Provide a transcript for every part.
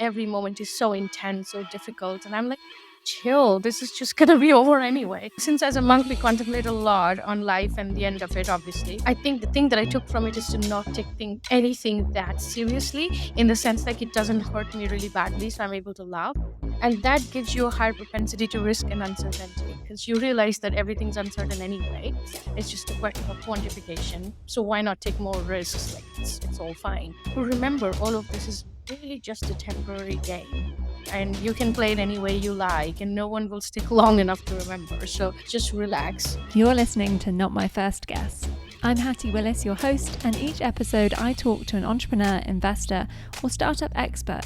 every moment is so intense, so difficult. And I'm like, chill, this is just gonna be over anyway. Since as a monk, we contemplate a lot on life and the end of it, obviously. I think the thing that I took from it is to not take anything that seriously, in the sense like it doesn't hurt me really badly, so I'm able to laugh. And that gives you a higher propensity to risk and uncertainty because you realize that everything's uncertain anyway. It's just a question of quantification. So why not take more risks? Like it's all fine. But remember, all of this is really just a temporary game. And you can play it any way you like, and no one will stick long enough to remember. So just relax. You're listening to Not My First Guess. I'm Hattie Willis, your host, and each episode I talk to an entrepreneur, investor, or startup expert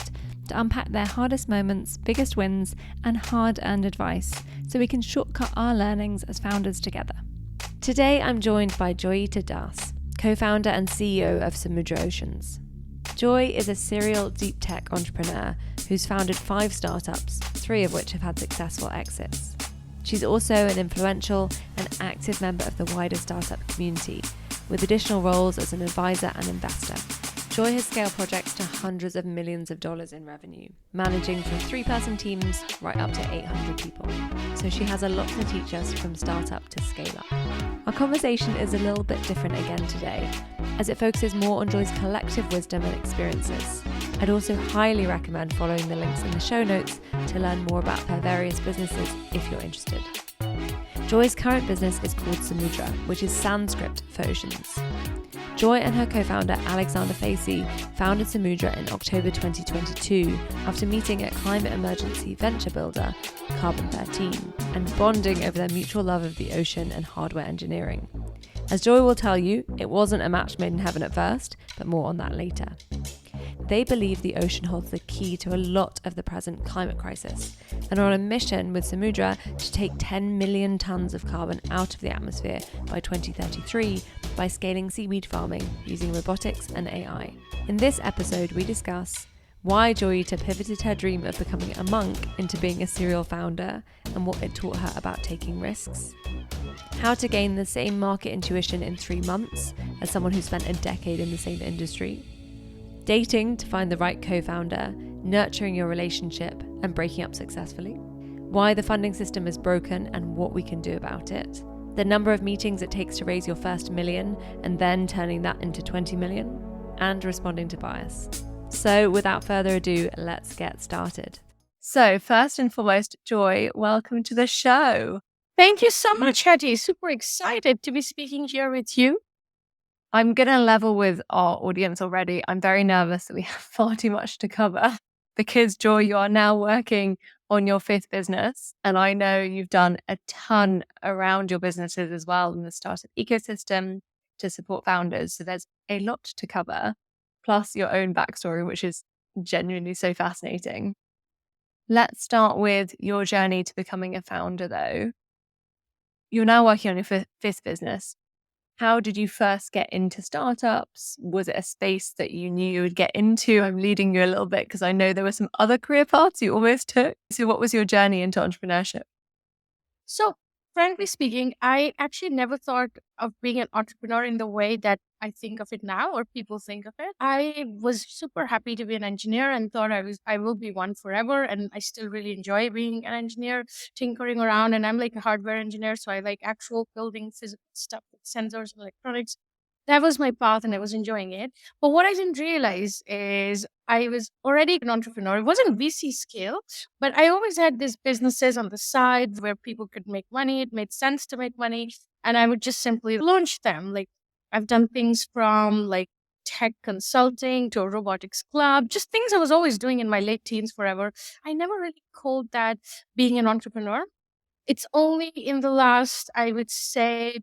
to unpack their hardest moments, biggest wins, and hard-earned advice so we can shortcut our learnings as founders together. Today I'm joined by Joyeta Das, co-founder and CEO of Samudra Oceans. Joy is a serial deep tech entrepreneur who's founded 5 startups, 3 of which have had successful exits. She's also an influential and active member of the wider startup community, with additional roles as an advisor and investor. Joy has scaled projects to hundreds of millions of dollars in revenue, managing from 3-person teams right up to 800 people. So she has a lot to teach us from startup to scale up. Our conversation is a little bit different again today, as it focuses more on Joy's collective wisdom and experiences. I'd also highly recommend following the links in the show notes to learn more about her various businesses if you're interested. Joy's current business is called Samudra, which is Sanskrit for oceans. Joy and her co-founder Alexander Facey founded Samudra in October 2022 after meeting at climate emergency venture builder Carbon 13 and bonding over their mutual love of the ocean and hardware engineering. As Joy will tell you, it wasn't a match made in heaven at first, but more on that later. They believe the ocean holds the key to a lot of the present climate crisis and are on a mission with Samudra to take 10 million tons of carbon out of the atmosphere by 2033 by scaling seaweed farming using robotics and AI. In this episode, we discuss why Joyeeta pivoted her dream of becoming a monk into being a serial founder and what it taught her about taking risks, how to gain the same market intuition in 3 months as someone who spent a decade in the same industry, dating to find the right co-founder, nurturing your relationship and breaking up successfully, why the funding system is broken and what we can do about it, the number of meetings it takes to raise your first million and then turning that into 20 million, and responding to bias. So without further ado, let's get started. So first and foremost, Joy, welcome to the show. Thank you so much, Hattie. Super excited to be speaking here with you. I'm going to level with our audience already. I'm very nervous that we have far too much to cover because, Joy, you are now working on your 5th business. And I know you've done a ton around your businesses as well in the startup ecosystem to support founders. So there's a lot to cover, plus your own backstory, which is genuinely so fascinating. Let's start with your journey to becoming a founder, though. You're now working on your 5th business. How did you first get into startups? Was it a space that you knew you would get into? I'm leading you a little bit because I know there were some other career paths you almost took. So what was your journey into entrepreneurship? So, frankly speaking, I actually never thought of being an entrepreneur in the way that I think of it now or people think of it. I was super happy to be an engineer and thought I will be one forever. And I still really enjoy being an engineer, tinkering around. And I'm like a hardware engineer, so I like actual building physical stuff with sensors and electronics. That was my path and I was enjoying it. But what I didn't realize is I was already an entrepreneur. It wasn't VC scale, but I always had these businesses on the side where people could make money. It made sense to make money. And I would just simply launch them. Like I've done things from like tech consulting to a robotics club, just things I was always doing in my late teens forever. I never really called that being an entrepreneur. It's only in the last, I would say,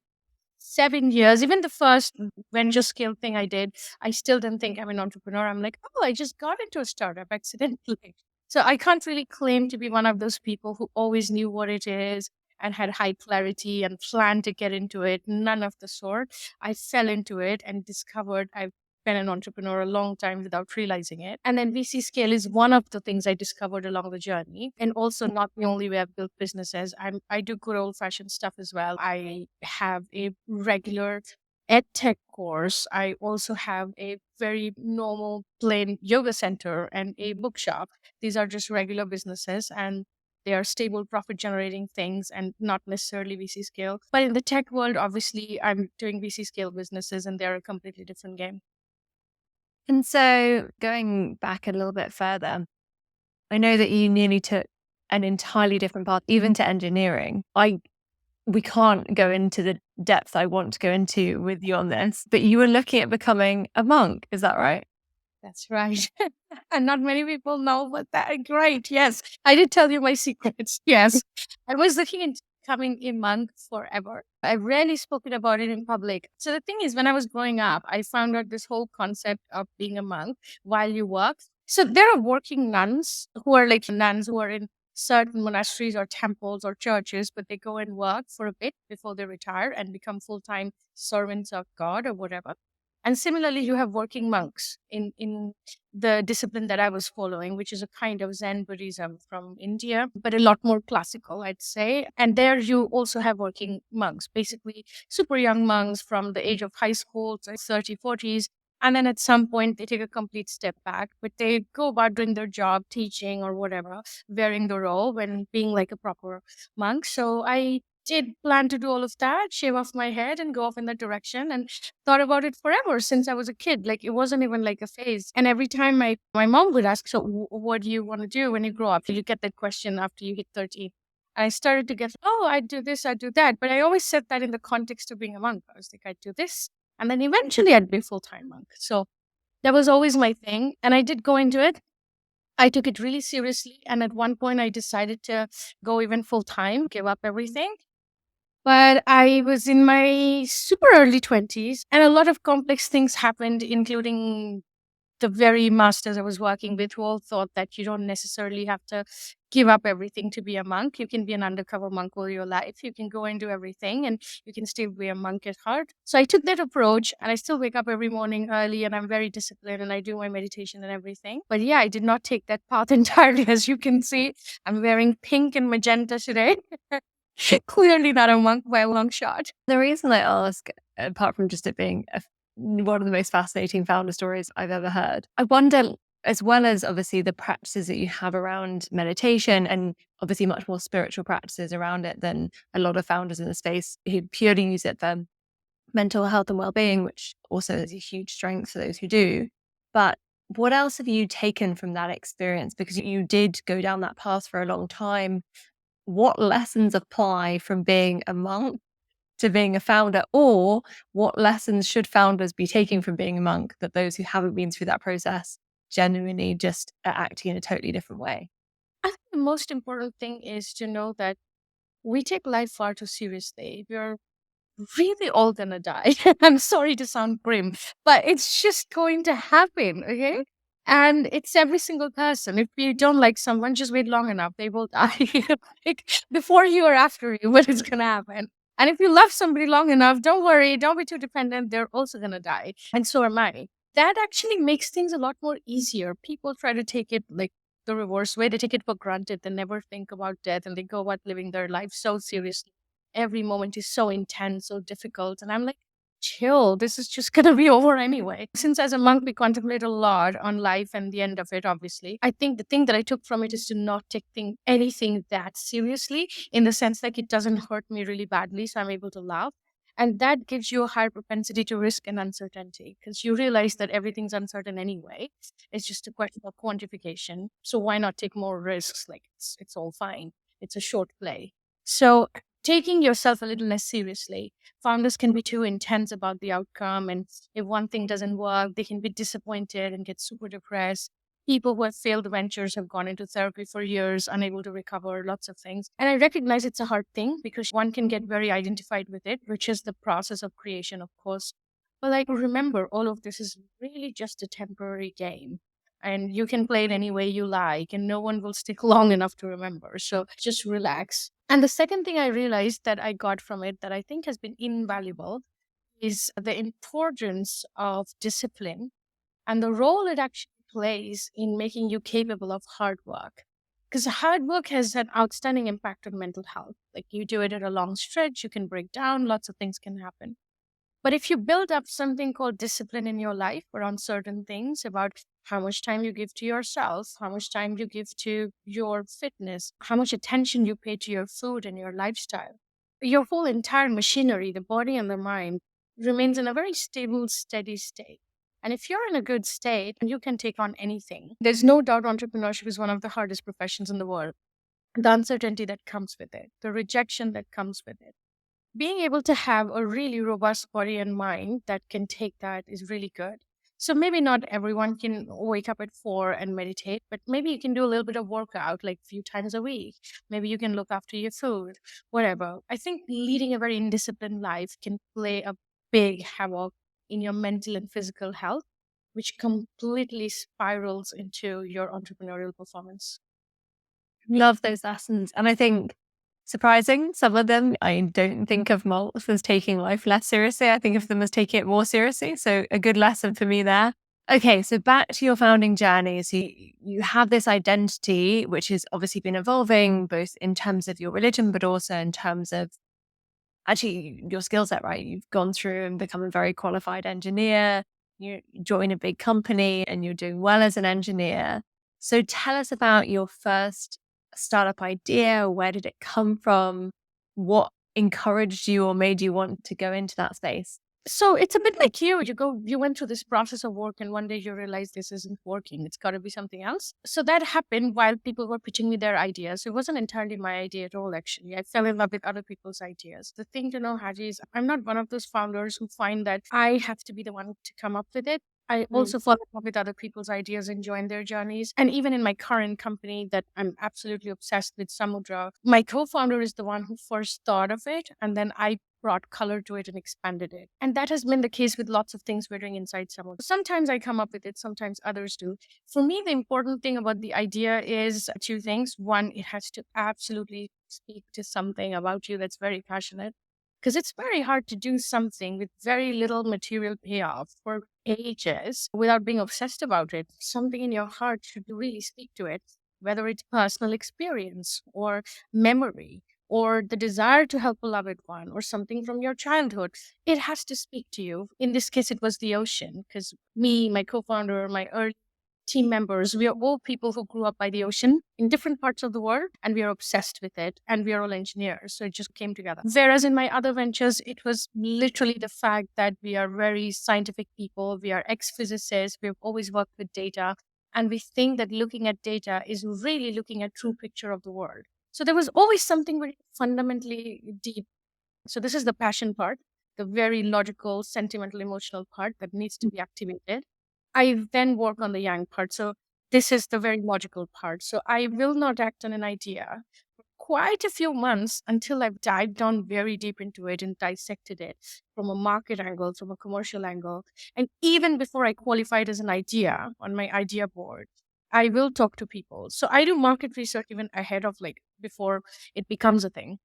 7 years, even the first venture scale thing I did, I still didn't think I'm an entrepreneur. I'm like, oh, I just got into a startup accidentally. So I can't really claim to be one of those people who always knew what it is and had high clarity and planned to get into it. None of the sort. I fell into it and discovered I've been an entrepreneur a long time without realizing it. And then VC scale is one of the things I discovered along the journey. And also not the only way I've built businesses. I do good old fashioned stuff as well. I have a regular ed tech course, I also have a very normal plain yoga center and a bookshop. These are just regular businesses, and they are stable profit generating things and not necessarily VC scale. But in the tech world, obviously I'm doing VC scale businesses and they're a completely different game. And so going back a little bit further, I know that you nearly took an entirely different path, even to engineering. We can't go into the depth I want to go into with you on this, but you were looking at becoming a monk. Is that right? That's right. And not many people know, but that great. Yes. I did tell you my secrets. Yes. I was looking into becoming a monk forever. I've rarely spoken about it in public. So the thing is, when I was growing up, I found out this whole concept of being a monk while you work. So there are working nuns who are like nuns who are in certain monasteries or temples or churches, but they go and work for a bit before they retire and become full-time servants of God or whatever. And similarly, you have working monks in the discipline that I was following, which is a kind of Zen Buddhism from India, but a lot more classical, I'd say. And there you also have working monks, basically super young monks from the age of high school to 30, 40s. And then at some point, they take a complete step back, but they go about doing their job, teaching or whatever, wearing the role when being like a proper monk. So I did plan to do all of that, shave off my head and go off in that direction, and thought about it forever since I was a kid. Like it wasn't even like a phase. And every time my mom would ask, so what do you want to do when you grow up? You get that question after you hit 13. I started to get, oh, I do this, I do that. But I always said that in the context of being a monk. I was like, I do this. And then eventually I'd be a full-time monk. So that was always my thing. And I did go into it. I took it really seriously. And at one point I decided to go even full-time, give up everything. But I was in my super early 20s, and a lot of complex things happened, including the very masters I was working with who all thought that you don't necessarily have to give up everything to be a monk. You can be an undercover monk all your life. You can go and do everything and you can still be a monk at heart. So I took that approach and I still wake up every morning early and I'm very disciplined and I do my meditation and everything. But yeah, I did not take that path entirely. As you can see, I'm wearing pink and magenta today. Clearly not a monk by a long shot. The reason I ask, apart from just it being one of the most fascinating founder stories I've ever heard, I wonder, as well as obviously the practices that you have around meditation and obviously much more spiritual practices around it than a lot of founders in the space who purely use it for mental health and well-being, which also is a huge strength for those who do. But what else have you taken from that experience? Because you did go down that path for a long time. What lessons apply from being a monk to being a founder, or what lessons should founders be taking from being a monk that those who haven't been through that process genuinely just are acting in a totally different way? I think the most important thing is to know that we take life far too seriously. We're really all gonna die. I'm sorry to sound grim, but it's just going to happen, okay? And it's every single person. If you don't like someone, just wait long enough. They will die. Like, before you or after you, but it's gonna happen. And if you love somebody long enough, don't worry, don't be too dependent. They're also gonna die. And so am I. That actually makes things a lot more easier. People try to take it like the reverse way. They take it for granted. They never think about death and they go about living their life so seriously. Every moment is so intense, so difficult. And I'm like, chill, this is just going to be over anyway. Since as a monk, we contemplate a lot on life and the end of it, obviously. I think the thing that I took from it is to not take anything that seriously, in the sense like it doesn't hurt me really badly. So I'm able to laugh. And that gives you a higher propensity to risk and uncertainty because you realize that everything's uncertain anyway. It's just a question of quantification. So why not take more risks? Like it's all fine. It's a short play. So taking yourself a little less seriously. Founders can be too intense about the outcome. And if one thing doesn't work, they can be disappointed and get super depressed. People who have failed ventures have gone into therapy for years, unable to recover, lots of things. And I recognize it's a hard thing because one can get very identified with it, which is the process of creation, of course. But like, remember, all of this is really just a temporary game. And you can play it any way you like, and no one will stick long enough to remember. So just relax. And the second thing I realized that I got from it that I think has been invaluable is the importance of discipline and the role it actually plays in making you capable of hard work. Because hard work has an outstanding impact on mental health. Like you do it at a long stretch, you can break down, lots of things can happen. But if you build up something called discipline in your life around certain things, about how much time you give to yourself, how much time you give to your fitness, how much attention you pay to your food and your lifestyle, your whole entire machinery, the body and the mind, remains in a very stable, steady state. And if you're in a good state, you can take on anything. There's no doubt entrepreneurship is one of the hardest professions in the world. The uncertainty that comes with it, the rejection that comes with it, being able to have a really robust body and mind that can take that is really good. So maybe not everyone can wake up at 4 and meditate, but maybe you can do a little bit of workout like a few times a week. Maybe you can look after your food, whatever. I think leading a very indisciplined life can play a big havoc in your mental and physical health, which completely spirals into your entrepreneurial performance. Love those lessons. And I think surprising, some of them, I don't think of mults as taking life less seriously. I think of them as taking it more seriously. So a good lesson for me there. Okay, so back to your founding journey. So you have this identity, which has obviously been evolving both in terms of your religion, but also in terms of actually your skill set, right? You've gone through and become a very qualified engineer. You join a big company and you're doing well as an engineer. So tell us about your first startup idea. Where did it come from? What encouraged you or made you want to go into that space? So it's a bit like you went through this process of work and one day you realize this isn't working. It's got to be something else. So that happened while people were pitching me their ideas. It wasn't entirely my idea at all, actually. I fell in love with other people's ideas. The thing to know, Haji, is I'm not one of those founders who find that I have to be the one to come up with it. I also fall in love with other people's ideas and join their journeys. And even in my current company that I'm absolutely obsessed with, Samudra, my co-founder is the one who first thought of it. And then I brought color to it and expanded it. And that has been the case with lots of things we're doing inside Samudra. Sometimes I come up with it, sometimes others do. For me, the important thing about the idea is two things. One, it has to absolutely speak to something about you that's very passionate. Because it's very hard to do something with very little material payoff for ages without being obsessed about it. Something in your heart should really speak to it, whether it's personal experience or memory or the desire to help a loved one or something from your childhood. It has to speak to you. In this case, it was the ocean, because me, my co-founder, my early team members, we are all people who grew up by the ocean in different parts of the world, and we are obsessed with it, and we are all engineers. So it just came together. Whereas in my other ventures, it was literally the fact that we are very scientific people. We are ex-physicists. We've always worked with data. And we think that looking at data is really looking at true picture of the world. So there was always something very fundamentally deep. So this is the passion part, the very logical, sentimental, emotional part that needs to be activated. I then work on the yang part. So this is the very logical part. So I will not act on an idea for quite a few months until I've dived down very deep into it and dissected it from a market angle, from a commercial angle. And even before I qualify it as an idea on my idea board, I will talk to people. So I do market research even ahead of before it becomes a thing.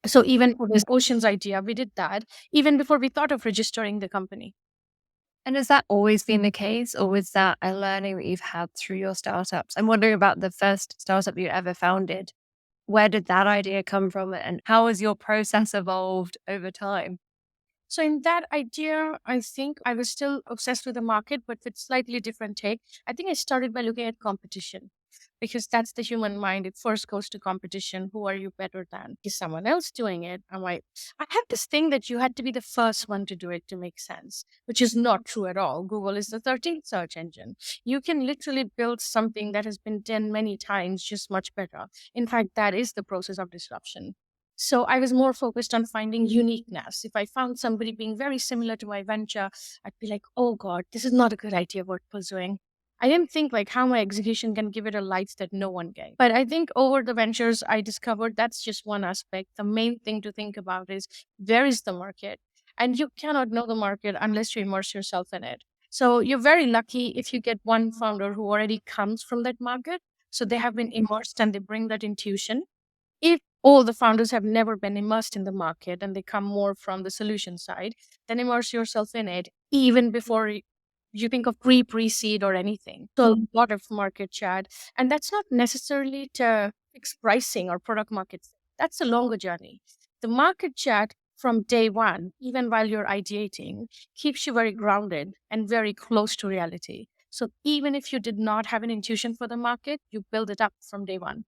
So even for this oceans idea, we did that even before we thought of registering the company. And has that always been the case, or was that a learning that you've had through your startups? I'm wondering about the first startup you ever founded. Where did that idea come from, and how has your process evolved over time? So in that idea, I think I was still obsessed with the market, but with slightly different take. I think I started by looking at competition, because that's the human mind. It first goes to competition. Who are you better than? Is someone else doing it? I have this thing that you had to be the first one to do it to make sense, which is not true at all. Google is the 13th search engine. You can literally build something that has been done many times, just much better. In fact, that is the process of disruption. So I was more focused on finding uniqueness. If I found somebody being very similar to my venture, I'd be like, oh God, this is not a good idea worth pursuing. I didn't think how my execution can give it a light that no one gave. But I think over the ventures, I discovered that's just one aspect. The main thing to think about is where is the market? And you cannot know the market unless you immerse yourself in it. So you're very lucky if you get one founder who already comes from that market. So they have been immersed and they bring that intuition. If all the founders have never been immersed in the market and they come more from the solution side, then immerse yourself in it even before you think of pre-seed or anything. So a lot of market chat. And that's not necessarily to fix pricing or product market fit. That's a longer journey. The market chat from day one, even while you're ideating, keeps you very grounded and very close to reality. So even if you did not have an intuition for the market, you build it up from day one.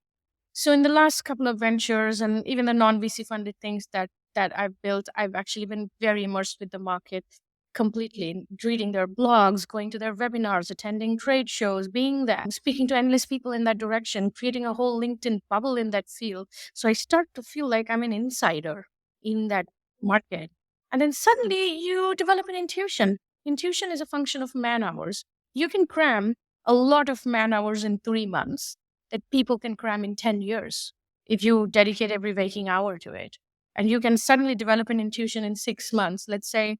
So in the last couple of ventures and even the non-VC funded things that I've built, I've actually been very immersed with the market completely, reading their blogs, going to their webinars, attending trade shows, being there, speaking to endless people in that direction, creating a whole LinkedIn bubble in that field. So I start to feel like I'm an insider in that market. And then suddenly you develop an intuition. Intuition is a function of man hours. You can cram a lot of man hours in 3 months that people can cram in 10 years if you dedicate every waking hour to it. And you can suddenly develop an intuition in 6 months, let's say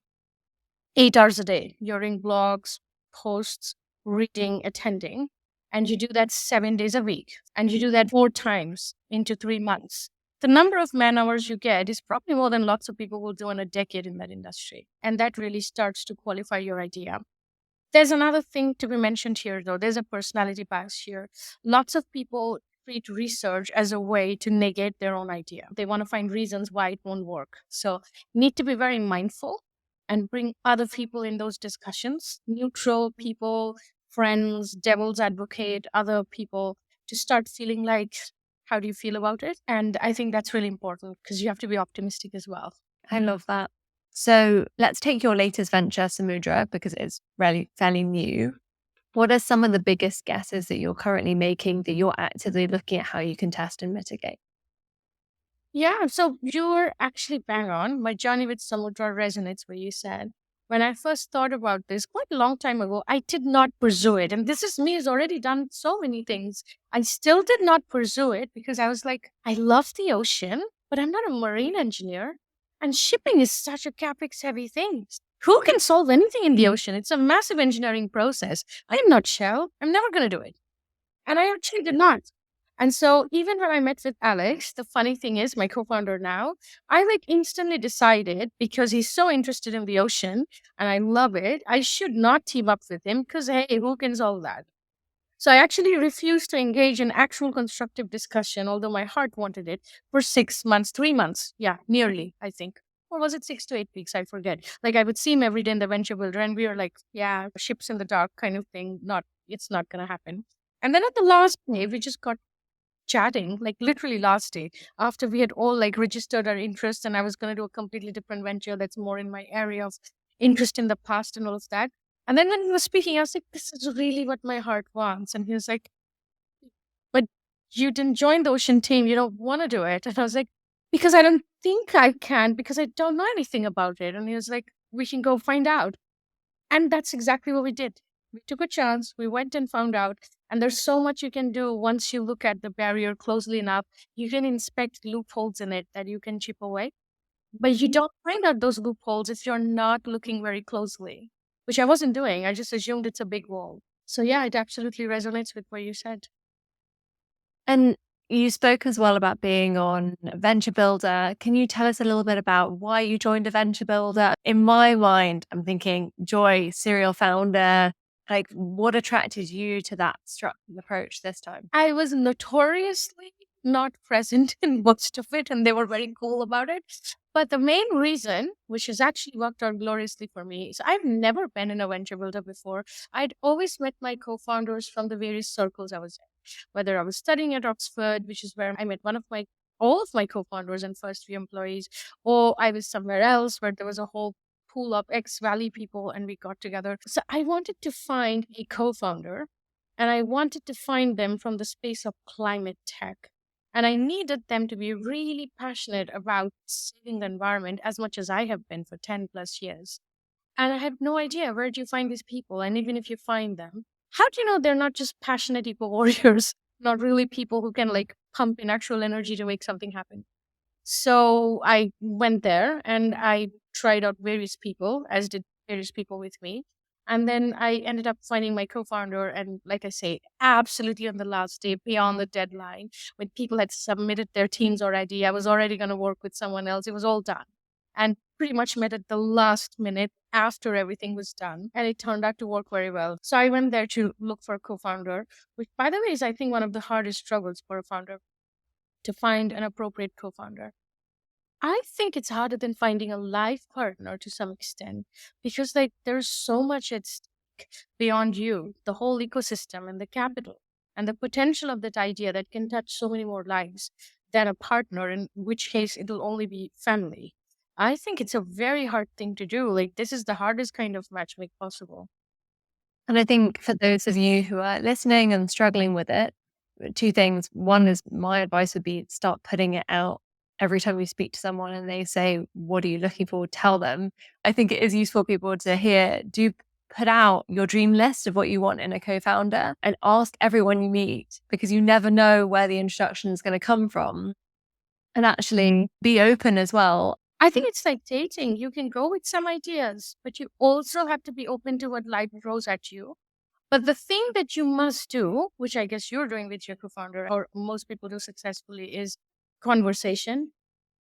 8 hours a day. You're in blogs, posts, reading, attending, and you do that 7 days a week. And you do that 4 times into 3 months. The number of man hours you get is probably more than lots of people will do in a decade in that industry. And that really starts to qualify your idea. There's another thing to be mentioned here, though. There's a personality bias here. Lots of people treat research as a way to negate their own idea. They want to find reasons why it won't work. So, need to be very mindful and bring other people in those discussions, neutral people, friends, devil's advocate, other people to start feeling like, how do you feel about it? And I think that's really important because you have to be optimistic as well. I love that. So let's take your latest venture, Samudra, because it's really fairly new. What are some of the biggest guesses that you're currently making that you're actively looking at how you can test and mitigate? Yeah, so you're actually bang on. My journey with Samudra resonates where you said. When I first thought about this quite a long time ago, I did not pursue it. And this is me who's already done so many things. I still did not pursue it because I was like, I love the ocean, but I'm not a marine engineer. And shipping is such a capex heavy thing. Who can solve anything in the ocean? It's a massive engineering process. I am not Shell. I'm never going to do it. And I actually did not. And so even when I met with Alex, the funny thing is, my co-founder now, I like instantly decided because he's so interested in the ocean and I love it, I should not team up with him because hey, who can solve that? So I actually refused to engage in actual constructive discussion, although my heart wanted it, for 6 months, 3 months. Yeah, nearly, I think. Or was it 6 to 8 weeks? I forget. Like I would see him every day in the venture builder, and we were like, yeah, ships in the dark kind of thing. It's not gonna happen. And then at the last day, we just got chatting, like literally last day, after we had all like registered our interest, and I was gonna do a completely different venture that's more in my area of interest in the past and all of that. And then when he was speaking, I was like, this is really what my heart wants. And he was like, but you didn't join the ocean team. You don't want to do it. And I was like, because I don't think I can, because I don't know anything about it. And he was like, we can go find out. And that's exactly what we did. We took a chance. We went and found out. And there's so much you can do once you look at the barrier closely enough. You can inspect loopholes in it that you can chip away. But you don't find out those loopholes if you're not looking very closely, which I wasn't doing. I just assumed it's a big wall. So yeah, it absolutely resonates with what you said. And you spoke as well about being on Venture Builder. Can you tell us a little bit about why you joined a Venture Builder? In my mind, I'm thinking Joy, serial founder. Like, what attracted you to that structured approach this time? I was notoriously not present in most of it, and they were very cool about it. But the main reason, which has actually worked out gloriously for me, is I've never been in a venture builder before. I'd always met my co founders from the various circles I was in, whether I was studying at Oxford, which is where I met all of my co founders and first few employees, or I was somewhere else where there was a whole pool of ex Valley people and we got together. So I wanted to find a co founder and I wanted to find them from the space of climate tech. And I needed them to be really passionate about saving the environment as much as I have been for 10 plus years. And I had no idea where do you find these people? And even if you find them, how do you know they're not just passionate eco warriors, not really people who can like pump in actual energy to make something happen? So I went there and I tried out various people, as did various people with me. And then I ended up finding my co founder. And like I say, absolutely on the last day, beyond the deadline, when people had submitted their teams already, I was already going to work with someone else. It was all done. And pretty much met at the last minute after everything was done. And it turned out to work very well. So I went there to look for a co founder, which, by the way, is, I think, one of the hardest struggles for a founder to find an appropriate co founder. I think it's harder than finding a life partner to some extent because like there's so much at stake beyond you, the whole ecosystem and the capital and the potential of that idea that can touch so many more lives than a partner, in which case it'll only be family. I think it's a very hard thing to do. Like this is the hardest kind of matchmake possible. And I think for those of you who are listening and struggling with it, two things. One is my advice would be start putting it out every time you speak to someone and they say, "What are you looking for?" Tell them. I think it is useful for people to hear, do put out your dream list of what you want in a co founder and ask everyone you meet because you never know where the introduction is going to come from. And actually be open as well. I think it's like dating. You can go with some ideas, but you also have to be open to what life throws at you. But the thing that you must do, which I guess you're doing with your co founder, or most people do successfully, is conversation,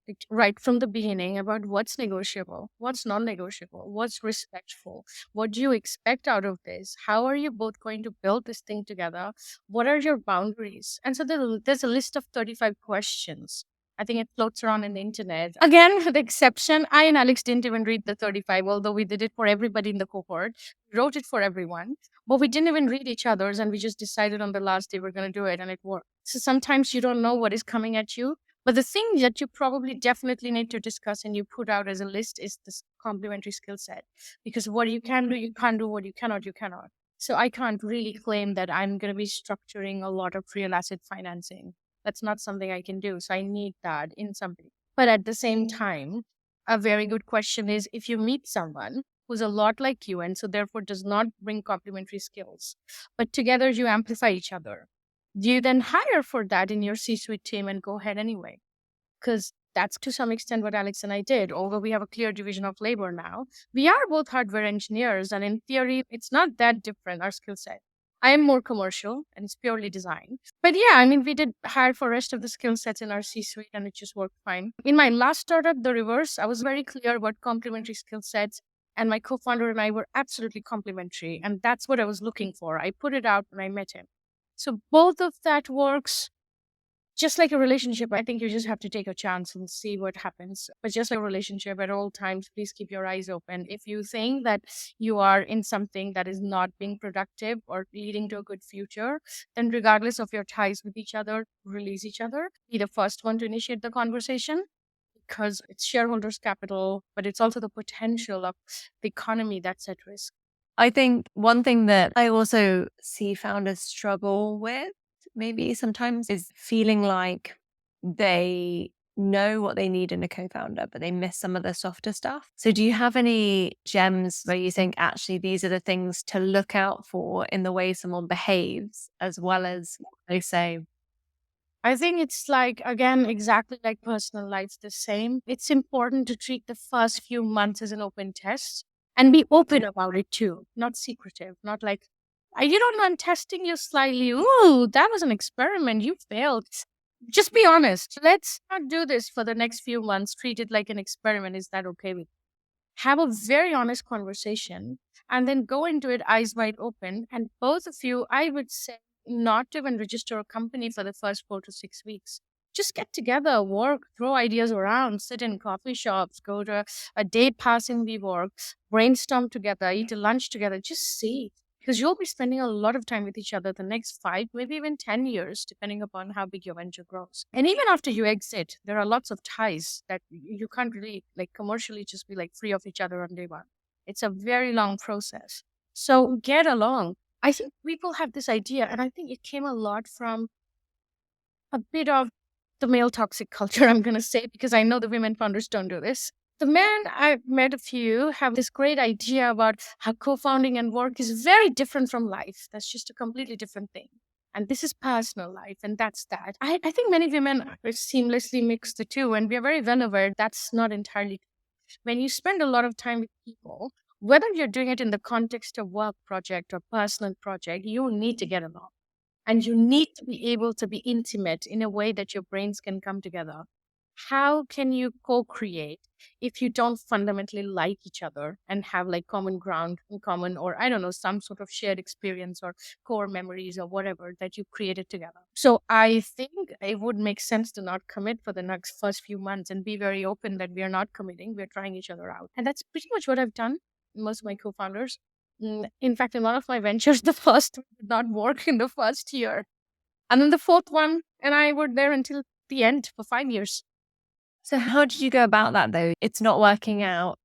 like, right from the beginning about what's negotiable, what's non negotiable, what's respectful, what do you expect out of this? How are you both going to build this thing together? What are your boundaries? And so there's a list of 35 questions. I think it floats around in the internet. Again, with the exception, I and Alex didn't even read the 35, although we did it for everybody in the cohort, wrote it for everyone, but we didn't even read each other's and we just decided on the last day we're going to do it and it worked. So sometimes you don't know what is coming at you, but the thing that you probably definitely need to discuss and you put out as a list is this complementary skill set. Because what you can do, you can't do. What you cannot, you cannot. So I can't really claim that I'm going to be structuring a lot of real asset financing. That's not something I can do. So I need that in somebody. But at the same time, a very good question is if you meet someone who's a lot like you and so therefore does not bring complementary skills, but together you amplify each other, do you then hire for that in your C-suite team and go ahead anyway? Because that's to some extent what Alex and I did. Although we have a clear division of labor now, we are both hardware engineers, and in theory, it's not that different, our skill set. I am more commercial and it's purely design. But yeah, I mean, we did hire for rest of the skill sets in our C-suite and it just worked fine. In my last startup, the reverse, I was very clear about complementary skill sets and my co-founder and I were absolutely complementary. And that's what I was looking for. I put it out when I met him. So both of that works. Just like a relationship, I think you just have to take a chance and see what happens. But just like a relationship, at all times, please keep your eyes open. If you think that you are in something that is not being productive or leading to a good future, then regardless of your ties with each other, release each other. Be the first one to initiate the conversation because it's shareholders' capital, but it's also the potential of the economy that's at risk. I think one thing that I also see founders struggle with maybe sometimes is feeling like they know what they need in a co-founder, but they miss some of the softer stuff. So do you have any gems where you think actually these are the things to look out for in the way someone behaves as well as what they say? I think it's like, again, exactly like personal life, the same. It's important to treat the first few months as an open test and be open about it too, not secretive, not like, you don't know, I'm testing you slightly. Ooh, that was an experiment. You failed. Just be honest. Let's not do this for the next few months. Treat it like an experiment. Is that okay with you? Have a very honest conversation and then go into it eyes wide open. And both of you, I would say, not to even register a company for the first 4 to 6 weeks. Just get together, work, throw ideas around, sit in coffee shops, go to a date passing we work, brainstorm together, eat a lunch together, just see. Because you'll be spending a lot of time with each other the next 5, maybe even 10 years, depending upon how big your venture grows. And even after you exit, there are lots of ties that you can't really, like, commercially just be like free of each other on day one. It's a very long process. So get along. I think people have this idea, and I think it came a lot from a bit of the male toxic culture, I'm going to say, because I know the women founders don't do this. The men I've met a few have this great idea about how co-founding and work is very different from life. That's just a completely different thing. And this is personal life, and that's that. I think many women seamlessly mix the two, and we are very well aware that's not entirely true. When you spend a lot of time with people, whether you're doing it in the context of work project or personal project, you need to get along. And you need to be able to be intimate in a way that your brains can come together. how can you co-create if you don't fundamentally like each other and have like common ground in common, or I don't know, some sort of shared experience or core memories or whatever that you created together? So I think it would make sense to not commit for the next first few months and be very open that we are not committing, we're trying each other out. And that's pretty much what I've done with most of my co-founders. In fact, in one of my ventures, the first one did not work in the first year, and then the fourth one and I were there until the end for 5 years. So, how did you go about that though? It's not working out.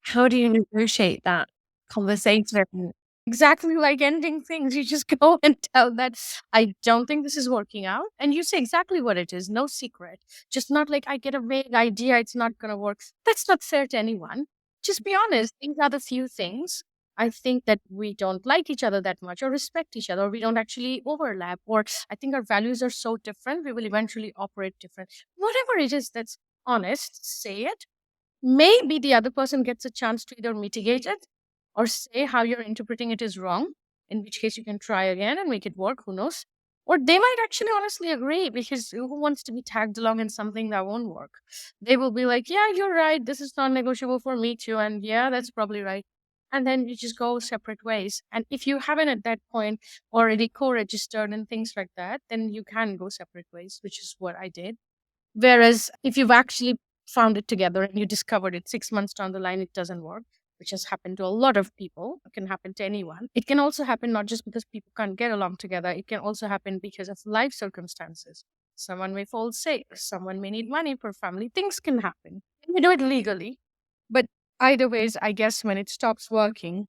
How do you negotiate that conversation? Exactly like ending things. You just go and tell that I don't think this is working out. And you say exactly what it is. No secret. Just not like I get a vague idea it's not going to work. That's not fair to anyone. Just be honest. These are the few things. I think that we don't like each other that much or respect each other, or we don't actually overlap, or I think our values are so different, we will eventually operate different. Whatever it is that's honest, say it. Maybe the other person gets a chance to either mitigate it or say how you're interpreting it is wrong, in which case you can try again and make it work, who knows? Or they might actually honestly agree, because who wants to be tagged along in something that won't work? They will be like, yeah, you're right. This is non negotiable for me too. And yeah, that's probably right. And then you just go separate ways. And if you haven't at that point already co registered and things like that, then you can go separate ways, which is what I did. Whereas if you've actually found it together and you discovered it 6 months down the line, it doesn't work, which has happened to a lot of people. It can happen to anyone. It can also happen not just because people can't get along together, it can also happen because of life circumstances. Someone may fall sick, someone may need money for family. Things can happen. And we do it legally. But either ways, I guess when it stops working,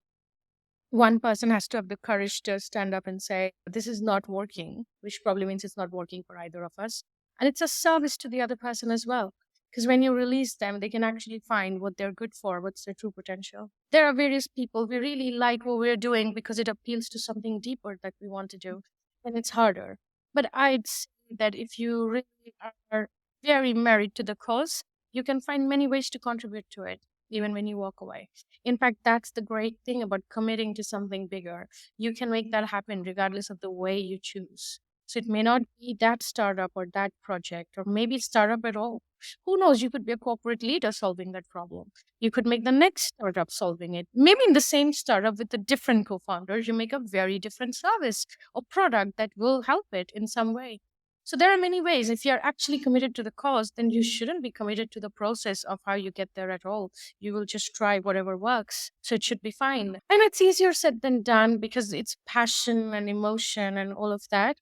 one person has to have the courage to stand up and say, this is not working, which probably means it's not working for either of us. And it's a service to the other person as well. Because when you release them, they can actually find what they're good for, what's their true potential. There are various people, we really like what we're doing because it appeals to something deeper that we want to do. And it's harder. But I'd say that if you really are very married to the cause, you can find many ways to contribute to it, even when you walk away. In fact, that's the great thing about committing to something bigger. You can make that happen regardless of the way you choose. So it may not be that startup or that project, or maybe startup at all. Who knows? You could be a corporate leader solving that problem. You could make the next startup solving it. Maybe in the same startup with a different co founders, you make a very different service or product that will help it in some way. So there are many ways. If you're actually committed to the cause, then you shouldn't be committed to the process of how you get there at all. You will just try whatever works. So it should be fine. And it's easier said than done because it's passion and emotion and all of that.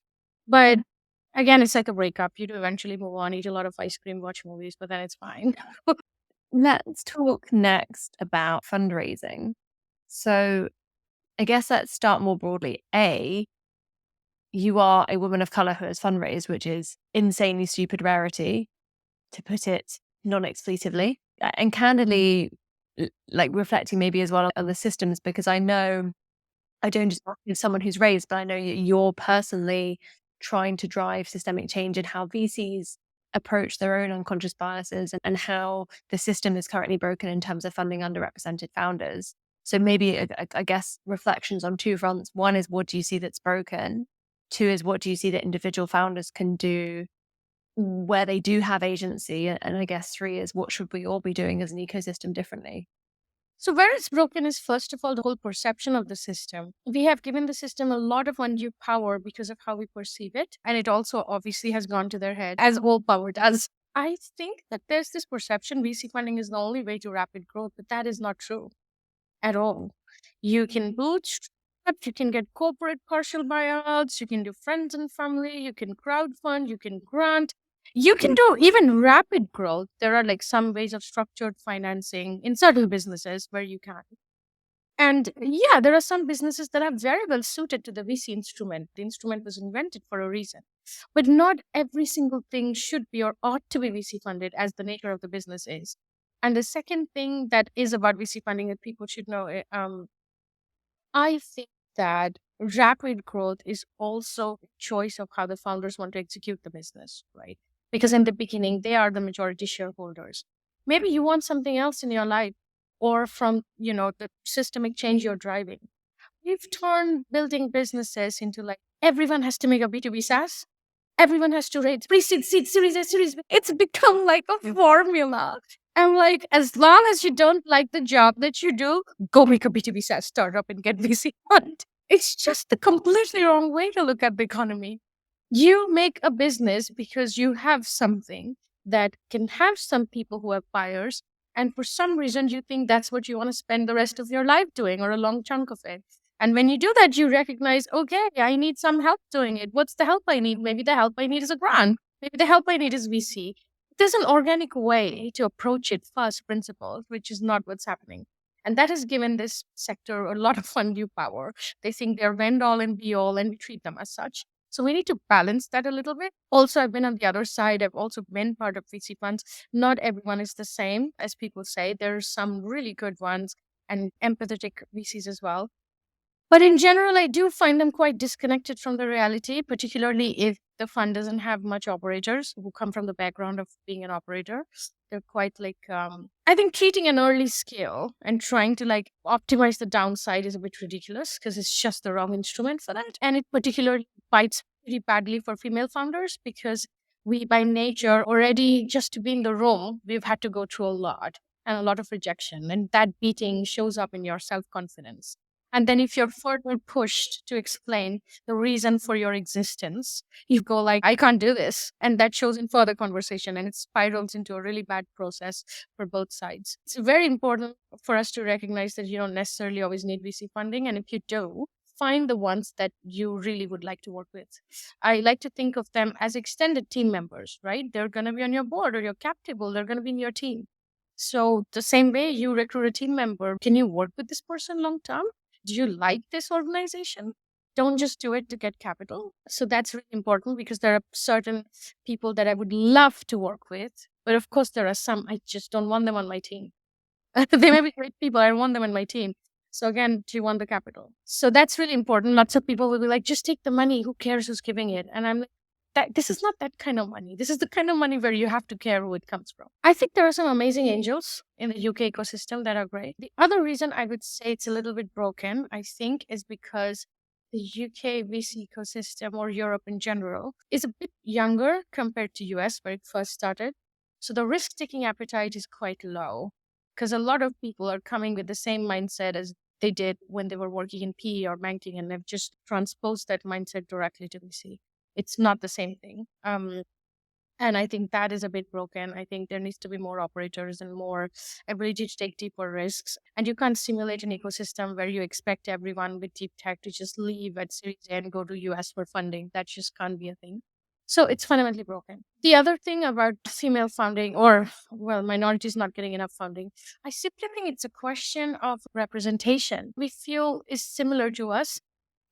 But again, it's like a breakup. You do eventually move on, eat a lot of ice cream, watch movies, but then it's fine. Let's talk next about fundraising. So, I guess let's start more broadly. You are a woman of color who has fundraised, which is insanely stupid rarity, to put it non-expletively. And candidly, like reflecting maybe as well on the systems, because I know I don't just work with someone who's raised, but I know you're personally trying to drive systemic change in how VCs approach their own unconscious biases and how the system is currently broken in terms of funding underrepresented founders. So maybe I guess reflections on two fronts. One is, what do you see that's broken? Two is, what do you see that individual founders can do where they do have agency? And I guess three is, what should we all be doing as an ecosystem differently? So, where it's broken is, first of all, the whole perception of the system. We have given the system a lot of undue power because of how we perceive it. And it also obviously has gone to their head, as all power does. I think that there's this perception VC funding is the only way to rapid growth, but that is not true at all. You can bootstrap, you can get corporate partial buyouts, you can do friends and family, you can crowdfund, you can grant, you can do even rapid growth. There are like some ways of structured financing in certain businesses where you can. And yeah, there are some businesses that are very well suited to the VC instrument. The instrument was invented for a reason. But not every single thing should be or ought to be VC funded, as the nature of the business is. And the second thing that is about VC funding that people should know, I think that rapid growth is also a choice of how the founders want to execute the business, right? Because in the beginning, they are the majority shareholders. Maybe you want something else in your life, or from, the systemic change you're driving. We've turned building businesses into like everyone has to make a B2B SaaS. Everyone has to raise pre-seed, seed, series A, series B. It's become like a formula. I'm like, as long as you don't like the job that you do, go make a B2B SaaS startup and get VC fund. It's just the completely wrong way to look at the economy. You make a business because you have something that can have some people who have buyers. And for some reason, you think that's what you want to spend the rest of your life doing or a long chunk of it. And when you do that, you recognize, okay, I need some help doing it. What's the help I need? Maybe the help I need is a grant. Maybe the help I need is VC. There's an organic way to approach it first principles, which is not what's happening. And that has given this sector a lot of undue power. They think they're end all and be all, and we treat them as such. So we need to balance that a little bit. Also, I've been on the other side. I've also been part of VC funds. Not everyone is the same, as people say. There are some really good ones and empathetic VCs as well. But in general, I do find them quite disconnected from the reality, particularly if the fund doesn't have much operators who come from the background of being an operator. They're quite like, I think treating an early scale and trying to like optimize the downside is a bit ridiculous because it's just the wrong instrument for that. And it particularly bites pretty badly for female founders because we, by nature, already just to be in the room, we've had to go through a lot and a lot of rejection. And that beating shows up in your self confidence. And then if you're further pushed to explain the reason for your existence, you go like, I can't do this. And that shows in further conversation and it spirals into a really bad process for both sides. It's very important for us to recognize that you don't necessarily always need VC funding. And if you do, find the ones that you really would like to work with. I like to think of them as extended team members, right? They're going to be on your board or your cap table. They're going to be in your team. So the same way you recruit a team member, can you work with this person long term? Do you like this organization? Don't just do it to get capital. So that's really important because there are certain people that I would love to work with. But of course, there are some I just don't want them on my team. They may be great people. I don't want them on my team. So again, do you want the capital? So that's really important. Lots of people will be like, just take the money. Who cares who's giving it? And I'm like, this is not that kind of money. This is the kind of money where you have to care who it comes from. I think there are some amazing angels in the UK ecosystem that are great. The other reason I would say it's a little bit broken, I think, is because the UK VC ecosystem or Europe in general is a bit younger compared to US where it first started. So the risk-taking appetite is quite low because a lot of people are coming with the same mindset as they did when they were working in PE or banking and they've just transposed that mindset directly to VC. It's not the same thing. And I think that is a bit broken. I think there needs to be more operators and more ability to take deeper risks. And you can't simulate an ecosystem where you expect everyone with deep tech to just leave at Series A and go to US for funding. That just can't be a thing. So it's fundamentally broken. The other thing about female founding or, well, minorities not getting enough funding, I simply think it's a question of representation. We feel is similar to us.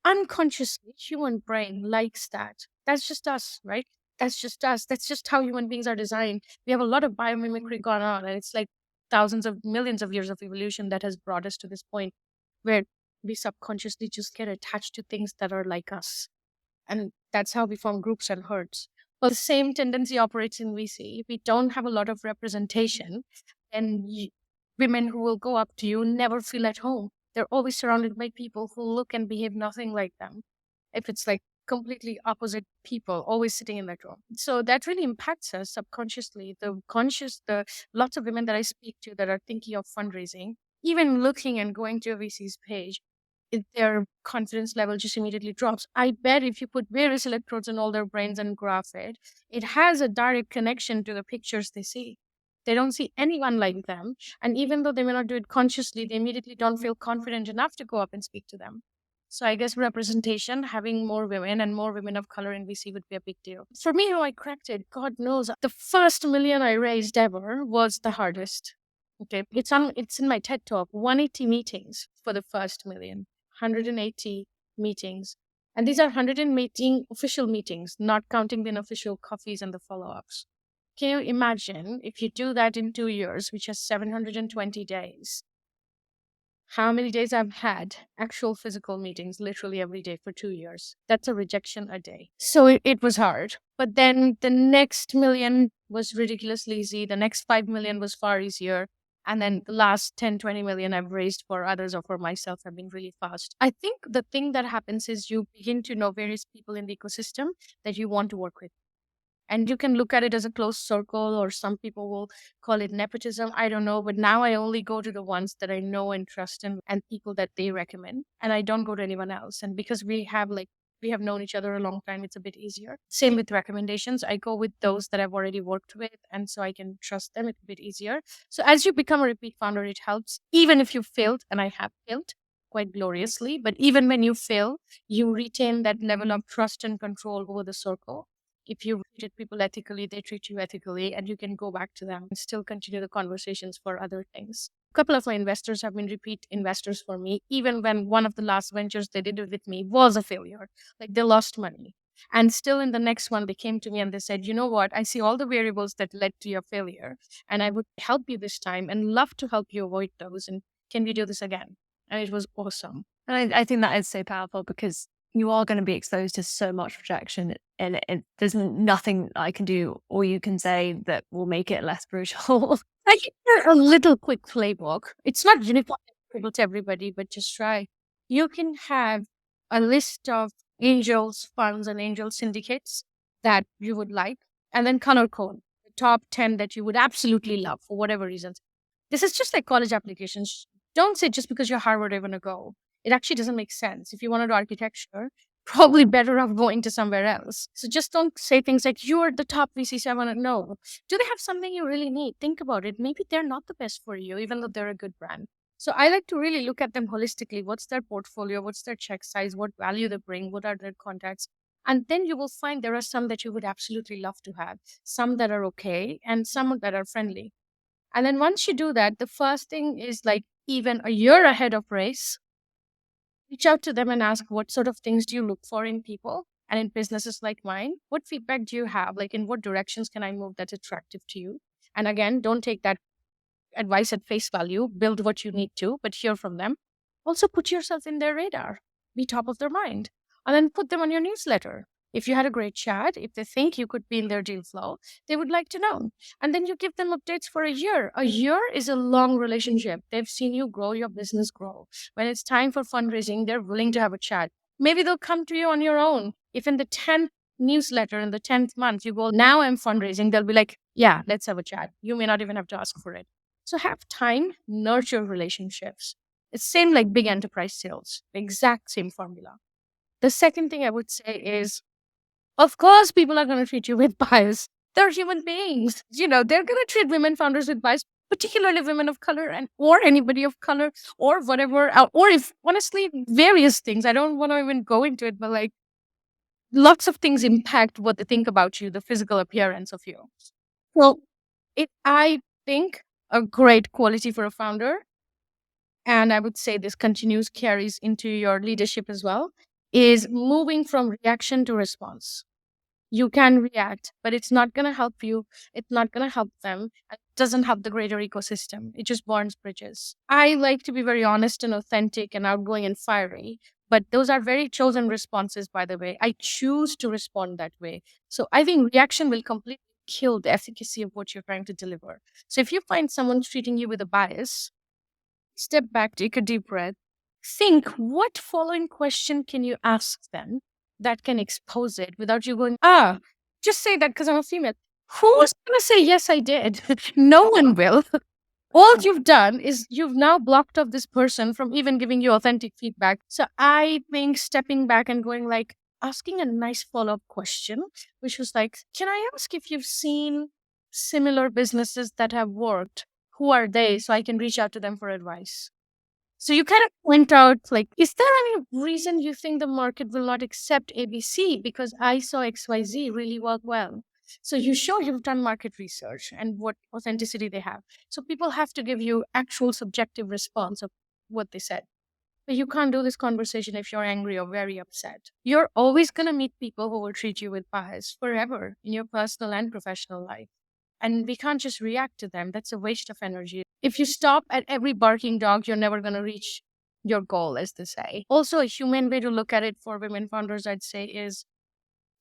Unconsciously, human brain likes that. That's just us, right? That's just us. That's just how human beings are designed. We have a lot of biomimicry going on, and it's like thousands of millions of years of evolution that has brought us to this point where we subconsciously just get attached to things that are like us. And that's how we form groups and herds. Well, the same tendency operates in VC. If we don't have a lot of representation, then women who will go up to you never feel at home. They're always surrounded by people who look and behave nothing like them. If it's like completely opposite people always sitting in that room. So that really impacts us subconsciously. The lots of women that I speak to that are thinking of fundraising, even looking and going to a VC's page, their confidence level just immediately drops. I bet if you put various electrodes in all their brains and graph it, it has a direct connection to the pictures they see. They don't see anyone like them. And even though they may not do it consciously, they immediately don't feel confident enough to go up and speak to them. So I guess representation, having more women and more women of color in VC would be a big deal. For me, how I cracked it, God knows. The first million I raised ever was the hardest. Okay, it's in my TED talk. 180 meetings for the first million. 180 meetings. And these are 180 official meetings, not counting the unofficial coffees and the follow-ups. Can you imagine if you do that in 2 years, which has 720 days? How many days I've had actual physical meetings literally every day for 2 years? That's a rejection a day. So it was hard. But then the next million was ridiculously easy. The next 5 million was far easier. And then the last 10, 20 million I've raised for others or for myself have been really fast. I think the thing that happens is you begin to know various people in the ecosystem that you want to work with. And you can look at it as a closed circle, or some people will call it nepotism. I don't know. But now I only go to the ones that I know and trust and people that they recommend. And I don't go to anyone else. And because we have known each other a long time, it's a bit easier. Same with recommendations. I go with those that I've already worked with. And so I can trust them. It's a bit easier. So as you become a repeat founder, it helps. Even if you failed, and I have failed quite gloriously, but even when you fail, you retain that level of trust and control over the circle. If you treated people ethically, they treat you ethically, and you can go back to them and still continue the conversations for other things. A couple of my investors have been repeat investors for me, even when one of the last ventures they did with me was a failure. Like they lost money. And still in the next one, they came to me and they said, you know what? I see all the variables that led to your failure, and I would help you this time and love to help you avoid those. And can we do this again? And it was awesome. And I think that is so powerful because you are going to be exposed to so much rejection, and there's nothing I can do or you can say that will make it less brutal. I give you a little quick playbook. It's not uniform to everybody, but just try. You can have a list of angels, funds, and angel syndicates that you would like, and then color code the top 10 that you would absolutely love for whatever reasons. This is just like college applications. Don't say just because you're Harvard, you're going to go. It actually doesn't make sense. If you want to do architecture, probably better off going to somewhere else. So just don't say things like, you're the top VC, so I want to know. Do they have something you really need? Think about it. Maybe they're not the best for you, even though they're a good brand. So I like to really look at them holistically. What's their portfolio? What's their check size? What value they bring? What are their contacts? And then you will find there are some that you would absolutely love to have, some that are okay, and some that are friendly. And then once you do that, the first thing is like even a year ahead of race, reach out to them and ask what sort of things do you look for in people and in businesses like mine? What feedback do you have? Like in what directions can I move that's attractive to you? And again, don't take that advice at face value. Build what you need to, but hear from them. Also put yourself in their radar. Be top of their mind. And then put them on your newsletter. If you had a great chat, if they think you could be in their deal flow, they would like to know. And then you give them updates for a year. A year is a long relationship. They've seen you grow, your business grow. When it's time for fundraising, they're willing to have a chat. Maybe they'll come to you on your own. If in the 10th newsletter in the 10th month you go, now I'm fundraising, they'll be like, yeah, let's have a chat. You may not even have to ask for it. So have time, nurture relationships. It's same like big enterprise sales, the exact same formula. The second thing I would say is, of course, people are going to treat you with bias. They're human beings. You know, they're going to treat women founders with bias, particularly women of color and or anybody of color or whatever. Or if honestly, various things. I don't want to even go into it, but like lots of things impact what they think about you, the physical appearance of you. Well, I think a great quality for a founder, and I would say this carries into your leadership as well, is moving from reaction to response. You can react, but it's not going to help you. It's not going to help them. It doesn't help the greater ecosystem. It just burns bridges. I like to be very honest and authentic and outgoing and fiery, but those are very chosen responses, by the way. I choose to respond that way. So I think reaction will completely kill the efficacy of what you're trying to deliver. So if you find someone treating you with a bias, step back, take a deep breath, think what following question can you ask them that can expose it without you going, just say that because I'm a female. Who's going to say, yes, I did? No one will. All you've done is you've now blocked off this person from even giving you authentic feedback. So I think stepping back and going like, asking a nice follow-up question, which was like, can I ask if you've seen similar businesses that have worked? Who are they? So I can reach out to them for advice. So you kind of point out, like, is there any reason you think the market will not accept ABC because I saw XYZ really work well? So you show you've done market research and what authenticity they have. So people have to give you actual subjective response of what they said. But you can't do this conversation if you're angry or very upset. You're always going to meet people who will treat you with bias forever in your personal and professional life. And we can't just react to them. That's a waste of energy. If you stop at every barking dog, you're never going to reach your goal, as they say. Also, a humane way to look at it for women founders, I'd say, is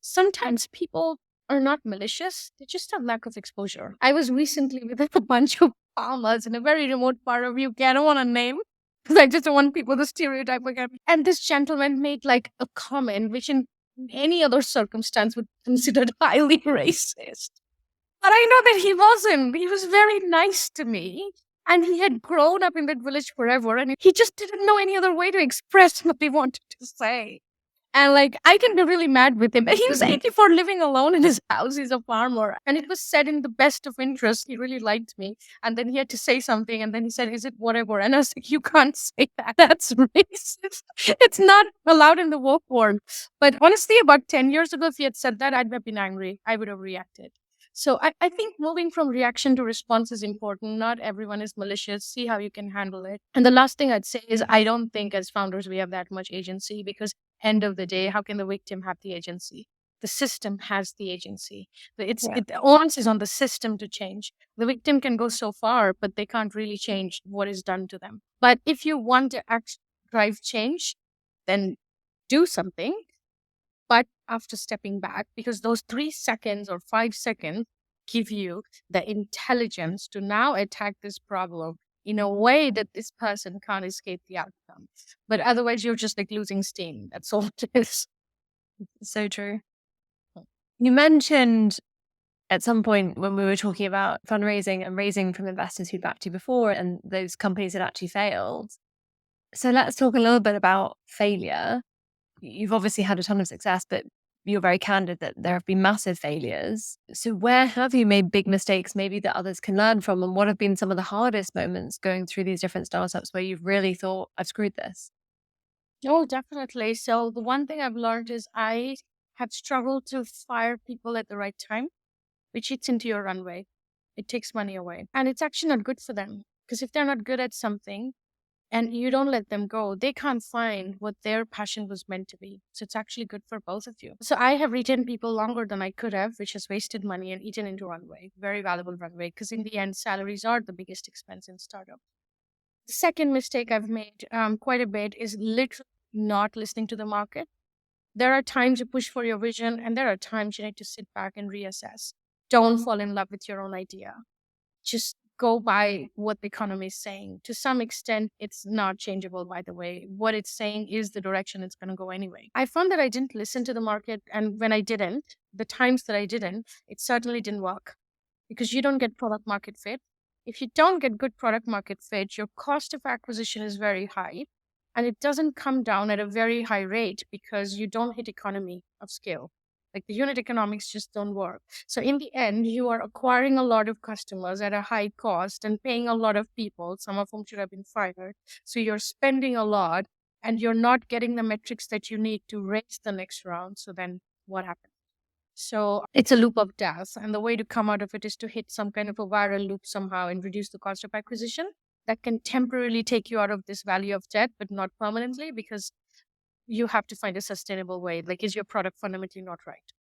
sometimes people are not malicious. They just have lack of exposure. I was recently with a bunch of farmers in a very remote part of UK. I don't want to name because I just don't want people to stereotype again. And this gentleman made like a comment which in any other circumstance would be considered highly racist. But I know that he wasn't. He was very nice to me. And he had grown up in that village forever. And he just didn't know any other way to express what he wanted to say. And like, I can be really mad with him. He was 84 living alone in his house. He's a farmer. And it was said in the best of interest. He really liked me. And then he had to say something. And then he said, is it whatever? And I was like, you can't say that. That's racist. It's not allowed in the woke world. But honestly, about 10 years ago, if he had said that, I'd have been angry. I would have reacted. So I think moving from reaction to response is important. Not everyone is malicious. See how you can handle it. And the last thing I'd say is I don't think as founders we have that much agency because end of the day, how can the victim have the agency? The system has the agency. The onus is on the system to change. The victim can go so far, but they can't really change what is done to them. But if you want to drive change, then do something. But after stepping back, because those 3 seconds or 5 seconds give you the intelligence to now attack this problem in a way that this person can't escape the outcome. But otherwise, you're just like losing steam. That's all it is. So true. You mentioned at some point when we were talking about fundraising and raising from investors who'd backed you before and those companies had actually failed. So let's talk a little bit about failure. You've obviously had a ton of success, but you're very candid that there have been massive failures. So where have you made big mistakes maybe that others can learn from? And what have been some of the hardest moments going through these different startups where you've really thought, I've screwed this? Oh, definitely. So the one thing I've learned is I have struggled to fire people at the right time, which eats into your runway. It takes money away. And it's actually not good for them because if they're not good at something, and you don't let them go, they can't find what their passion was meant to be. So it's actually good for both of you. So I have retained people longer than I could have, which has wasted money and eaten into runway, very valuable runway, because in the end, salaries are the biggest expense in startup. The second mistake I've made quite a bit is literally not listening to the market. There are times you push for your vision, and there are times you need to sit back and reassess. Don't fall in love with your own idea. Just go by what the economy is saying. To some extent, it's not changeable, by the way. What it's saying is the direction it's going to go anyway. I found that I didn't listen to the market. And when I didn't, the times that I didn't, it certainly didn't work because you don't get product market fit. If you don't get good product market fit, your cost of acquisition is very high. And it doesn't come down at a very high rate because you don't hit economy of scale. Like the unit economics just don't work. So in the end, you are acquiring a lot of customers at a high cost and paying a lot of people, some of whom should have been fired. So you're spending a lot and you're not getting the metrics that you need to raise the next round. So then what happens? So it's a loop of death. And the way to come out of it is to hit some kind of a viral loop somehow and reduce the cost of acquisition. That can temporarily take you out of this valley of death, but not permanently because you have to find a sustainable way. Like, is your product fundamentally not right?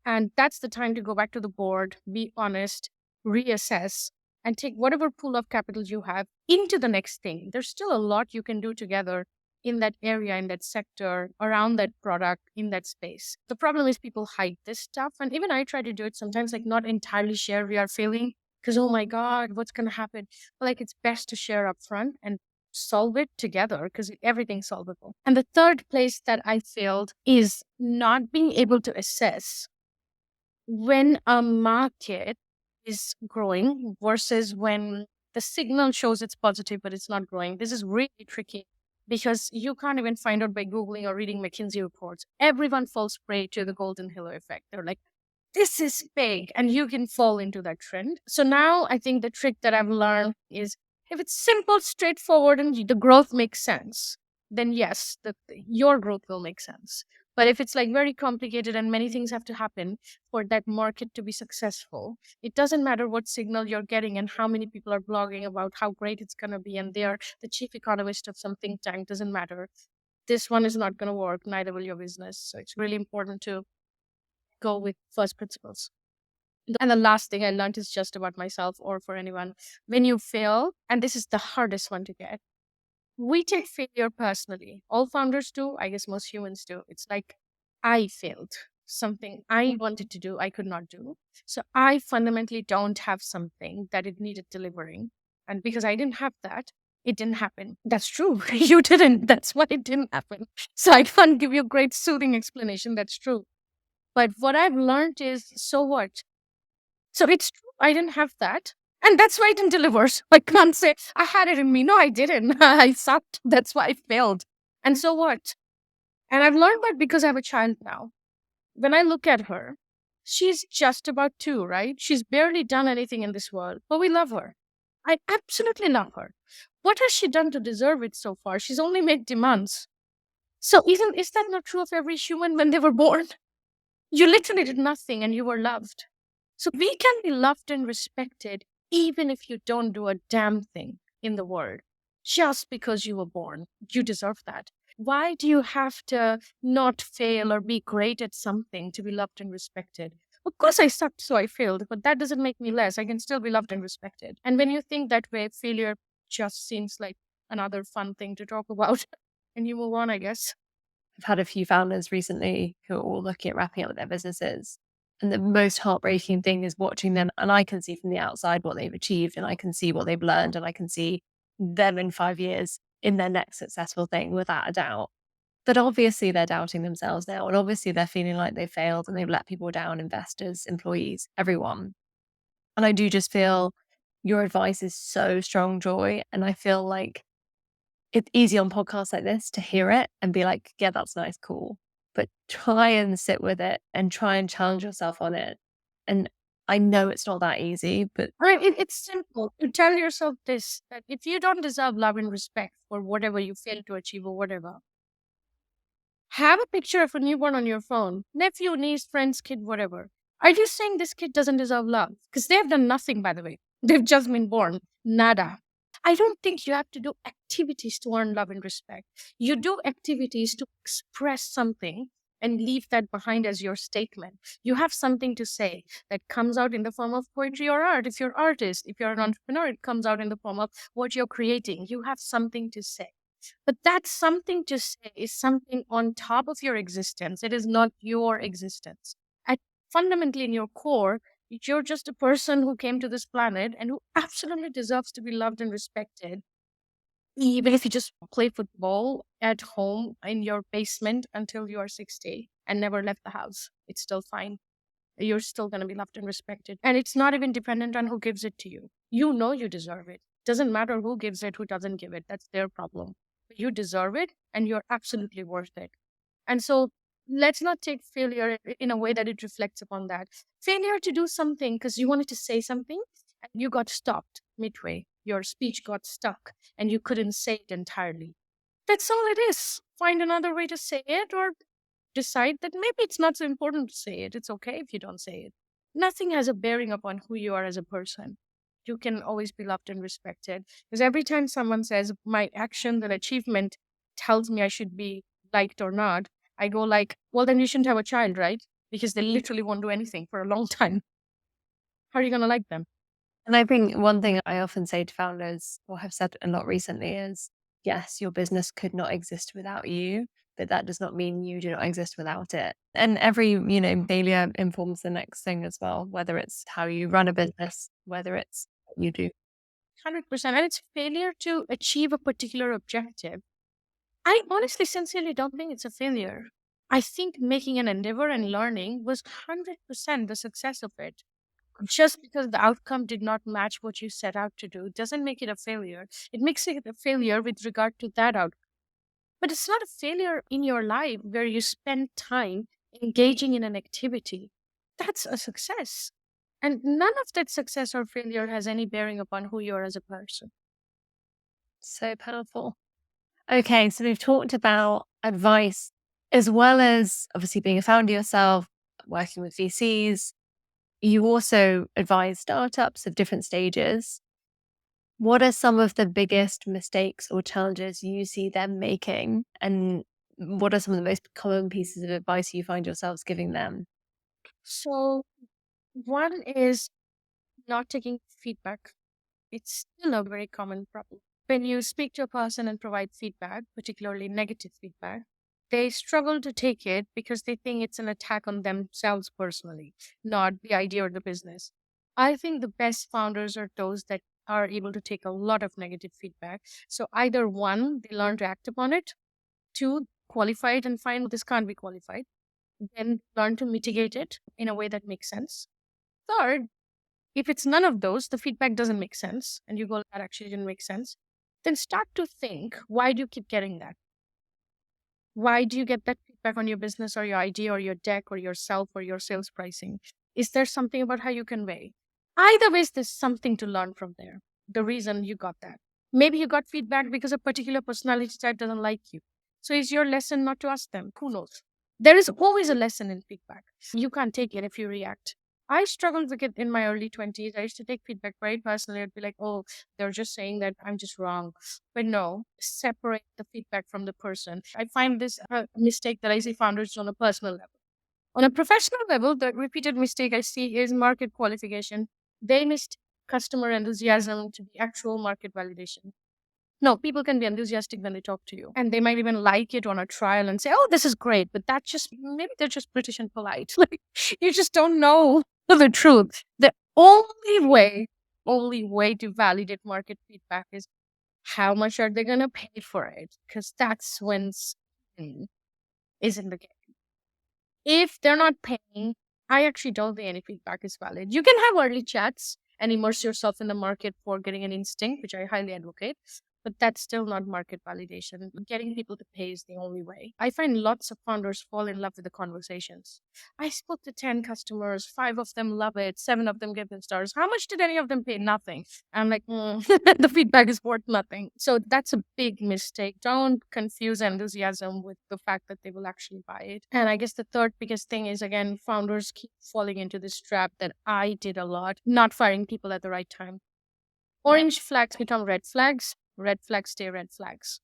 And that's the time to go back to the board, be honest, reassess, and take whatever pool of capital you have into the next thing. There's still a lot you can do together in that area, in that sector, around that product, in that space. The problem is people hide this stuff. And even I try to do it sometimes, like not entirely share we are failing because, oh my God, what's going to happen? But like it's best to share upfront and solve it together because everything's solvable. And the third place that I failed is not being able to assess when a market is growing versus when the signal shows it's positive but it's not growing. This is really tricky because you can't even find out by Googling or reading McKinsey reports. Everyone falls prey to the golden halo effect. They're like, this is big, and you can fall into that trend. So now I think the trick that I've learned is if it's simple, straightforward, and the growth makes sense, then yes, your growth will make sense. But if it's like very complicated and many things have to happen for that market to be successful, it doesn't matter what signal you're getting and how many people are blogging about how great it's going to be. And they're the chief economist of some think tank, doesn't matter. This one is not going to work, neither will your business. So it's really important to go with first principles. And the last thing I learned is just about myself or for anyone. When you fail, and this is the hardest one to get, we take failure personally. All founders do. I guess most humans do. It's like, I failed. Something I wanted to do, I could not do. So I fundamentally don't have something that it needed delivering. And because I didn't have that, it didn't happen. That's true. You didn't. That's why it didn't happen. So I can't give you a great soothing explanation. That's true. But what I've learned is, so what? So it's true. I didn't have that. And that's why it didn't deliver. So I can't say I had it in me. No, I didn't. I sucked. That's why I failed. And so what? And I've learned that because I have a child now. When I look at her, she's just about 2, right? She's barely done anything in this world, but we love her. I absolutely love her. What has she done to deserve it so far? She's only made demands. So isn't is that not true of every human when they were born? You literally did nothing and you were loved. So we can be loved and respected even if you don't do a damn thing in the world. Just because you were born, you deserve that. Why do you have to not fail or be great at something to be loved and respected? Of course, I sucked, so I failed, but that doesn't make me less. I can still be loved and respected. And when you think that way, failure just seems like another fun thing to talk about. And you move on, I guess. I've had a few founders recently who are all looking at wrapping up their businesses. And the most heartbreaking thing is watching them. And I can see from the outside what they've achieved, and I can see what they've learned, and I can see them in 5 years in their next successful thing without a doubt. But obviously they're doubting themselves now. And obviously they're feeling like they failed and they've let people down, investors, employees, everyone. And I do just feel your advice is so strong, Joy. And I feel like it's easy on podcasts like this to hear it and be like, yeah, that's nice, cool. But try and sit with it and try and challenge yourself on it. And I know it's not that easy, but It's simple. You tell yourself this, that if you don't deserve love and respect for whatever you fail to achieve or whatever, have a picture of a newborn on your phone, nephew, niece, friend's kid, whatever. Are you saying this kid doesn't deserve love? Because they have done nothing, by the way. They've just been born. Nada. I don't think you have to do activities to earn love and respect. You do activities to express something and leave that behind as your statement. You have something to say that comes out in the form of poetry or art. If you're an artist, if you're an entrepreneur, it comes out in the form of what you're creating. You have something to say. But that something to say is something on top of your existence. It is not your existence. At fundamentally in your core, you're just a person who came to this planet and who absolutely deserves to be loved and respected. Even if you just play football at home in your basement until you are 60 and never left the house, it's still fine. You're still going to be loved and respected. And it's not even dependent on who gives it to you. You know you deserve it. Doesn't matter who gives it, who doesn't give it. That's their problem. You deserve it and you're absolutely worth it. And so let's not take failure in a way that it reflects upon that. Failure to do something because you wanted to say something and you got stopped midway. Your speech got stuck and you couldn't say it entirely. That's all it is. Find another way to say it or decide that maybe it's not so important to say it. It's okay if you don't say it. Nothing has a bearing upon who you are as a person. You can always be loved and respected. Because every time someone says my action and achievement tells me I should be liked or not, I go like, well, then you shouldn't have a child, right? Because they literally won't do anything for a long time. How are you going to like them? and I think one thing I often say to founders, or have said a lot recently, is yes, your business could not exist without you, but that does not mean you do not exist without it. And every, failure informs the next thing as well, whether it's how you run a business, whether it's what you do. 100%. And it's failure to achieve a particular objective. I honestly, sincerely don't think it's a failure. I think making an endeavor and learning was 100% the success of it. Just because the outcome did not match what you set out to do doesn't make it a failure. It makes it a failure with regard to that outcome. But it's not a failure in your life where you spend time engaging in an activity. That's a success. And none of that success or failure has any bearing upon who you are as a person. So powerful. Okay, so we've talked about advice as well as obviously being a founder yourself, working with VCs. You also advise startups of different stages. What are some of the biggest mistakes or challenges you see them making? And what are some of the most common pieces of advice you find yourselves giving them? So, one is not taking feedback. It's still a very common problem. When you speak to a person and provide feedback, particularly negative feedback, they struggle to take it because they think it's an attack on themselves personally, not the idea or the business. I think the best founders are those that are able to take a lot of negative feedback. So either one, they learn to act upon it, two, qualify it and find this can't be qualified, then learn to mitigate it in a way that makes sense. Third, if it's none of those, the feedback doesn't make sense, and you go, that actually didn't make sense, then start to think, why do you keep getting that? Why do you get that feedback on your business or your idea or your deck or yourself or your sales pricing? Is there something about how you convey? Either ways, there's something to learn from there. The reason you got that. Maybe you got feedback because a particular personality type doesn't like you. So is your lesson not to ask them? Who knows? There is always a lesson in feedback. You can't take it if you react. I struggled with it in my early 20s. I used to take feedback very personally. I'd be like, oh, they're just saying that I'm just wrong. But no, separate the feedback from the person. I find this a mistake that I see founders do on a personal level. On a professional level, the repeated mistake I see is market qualification. They missed customer enthusiasm to be actual market validation. No, people can be enthusiastic when they talk to you, and they might even like it on a trial and say, "Oh, this is great." But that just maybe they're just British and polite. Like you just don't know the truth. The only way to validate market feedback is how much are they gonna pay for it? Because that's when skin is in the game. If they're not paying, I actually don't think any feedback is valid. You can have early chats and immerse yourself in the market for getting an instinct, which I highly advocate, but that's still not market validation. Getting people to pay is the only way. I find lots of founders fall in love with the conversations. I spoke to 10 customers, 5 of them love it, 7 of them give them stars. How much did any of them pay? Nothing. I'm like, the feedback is worth nothing. So that's a big mistake. Don't confuse enthusiasm with the fact that they will actually buy it. And I guess the third biggest thing is, again, founders keep falling into this trap that I did a lot, not firing people at the right time. Orange flags become red flags stay red flags.